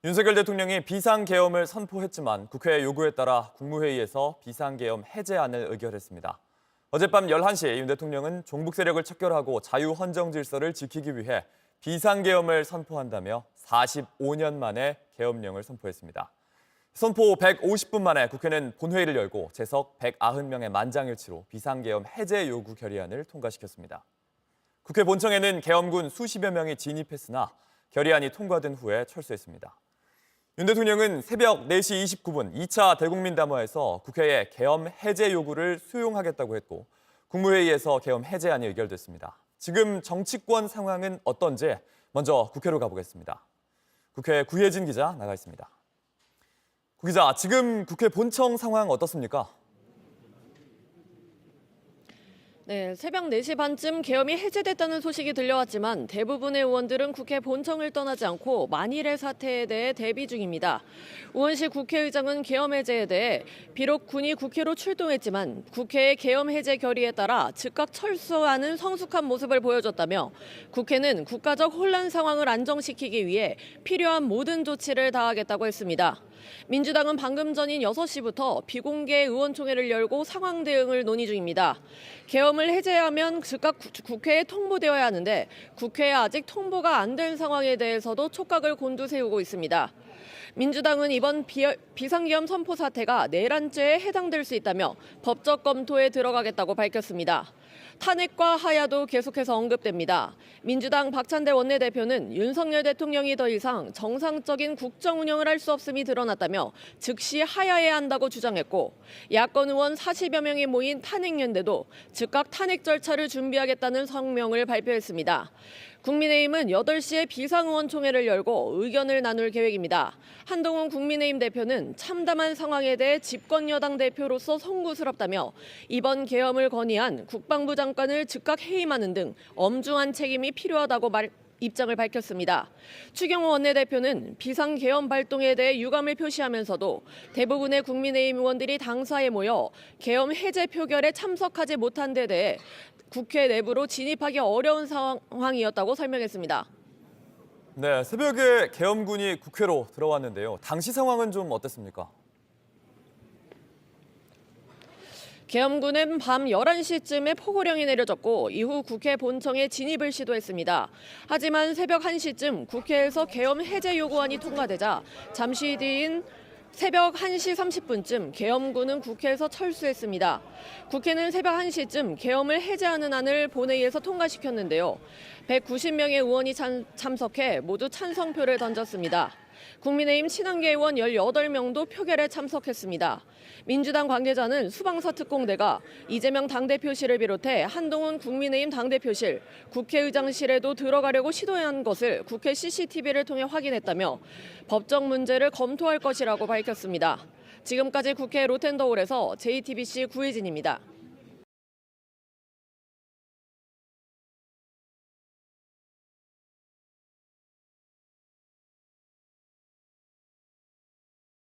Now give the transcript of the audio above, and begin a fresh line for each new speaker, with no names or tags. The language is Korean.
윤석열 대통령이 비상계엄을 선포했지만 국회 요구에 따라 국무회의에서 비상계엄 해제안을 의결했습니다. 어젯밤 11시 윤 대통령은 종북 세력을 척결하고 자유헌정 질서를 지키기 위해 비상계엄을 선포한다며 45년 만에 계엄령을 선포했습니다. 선포 150분 만에 국회는 본회의를 열고 재석 190명의 만장일치로 비상계엄 해제 요구 결의안을 통과시켰습니다. 국회 본청에는 계엄군 수십여 명이 진입했으나 결의안이 통과된 후에 철수했습니다. 윤 대통령은 새벽 4시 29분 2차 대국민 담화에서 국회에 계엄 해제 요구를 수용하겠다고 했고 국무회의에서 계엄 해제안이 의결됐습니다. 지금 정치권 상황은 어떤지 먼저 국회로 가보겠습니다. 국회 구혜진 기자 나가 있습니다. 구 기자, 지금 국회 본청 상황 어떻습니까?
네, 새벽 4시 반쯤 계엄이 해제됐다는 소식이 들려왔지만 대부분의 의원들은 국회 본청을 떠나지 않고 만일의 사태에 대해 대비 중입니다. 우원식 국회의장은 계엄 해제에 대해 비록 군이 국회로 출동했지만 국회의 계엄 해제 결의에 따라 즉각 철수하는 성숙한 모습을 보여줬다며 국회는 국가적 혼란 상황을 안정시키기 위해 필요한 모든 조치를 다하겠다고 했습니다. 민주당은 방금 전인 6시부터 비공개 의원총회를 열고 상황 대응을 논의 중입니다. 계엄을 해제하면 즉각 국회에 통보되어야 하는데 국회에 아직 통보가 안 된 상황에 대해서도 촉각을 곤두세우고 있습니다. 민주당은 이번 비상계엄 선포 사태가 내란죄에 해당될 수 있다며 법적 검토에 들어가겠다고 밝혔습니다. 탄핵과 하야도 계속해서 언급됩니다. 민주당 박찬대 원내대표는 윤석열 대통령이 더 이상 정상적인 국정 운영을 할 수 없음이 드러났다며 즉시 하야해야 한다고 주장했고 야권 의원 40여 명이 모인 탄핵연대도 즉각 탄핵 절차를 준비하겠다는 성명을 발표했습니다. 국민의힘은 8시에 비상의원총회를 열고 의견을 나눌 계획입니다. 한동훈 국민의힘 대표는 참담한 상황에 대해 집권여당 대표로서 송구스럽다며 이번 계엄을 건의한 국방부 장관을 즉각 해임하는 등 엄중한 책임이 필요하다고 입장을 밝혔습니다. 추경호 원내대표는 비상계엄 발동에 대해 유감을 표시하면서도 대부분의 국민의힘 의원들이 당사에 모여 계엄 해제 표결에 참석하지 못한 데 대해 국회 내부로 진입하기 어려운 상황이었다고 설명했습니다.
네, 새벽에 계엄군이 국회로 들어왔는데요. 당시 상황은 좀 어땠습니까?
계엄군은 밤 11시쯤에 포고령이 내려졌고 이후 국회 본청에 진입을 시도했습니다. 하지만 새벽 1시쯤 국회에서 계엄 해제 요구안이 통과되자 잠시 뒤인 새벽 1시 30분쯤 계엄군은 국회에서 철수했습니다. 국회는 새벽 1시쯤 계엄을 해제하는 안을 본회의에서 통과시켰는데요. 190명의 의원이 참석해 모두 찬성표를 던졌습니다. 국민의힘 친한계 의원 18명도 표결에 참석했습니다. 민주당 관계자는 수방사 특공대가 이재명 당대표실을 비롯해 한동훈 국민의힘 당대표실, 국회의장실에도 들어가려고 시도한 것을 국회 CCTV를 통해 확인했다며 법적 문제를 검토할 것이라고 밝혔습니다. 지금까지 국회 로텐더홀에서 JTBC 구혜진입니다.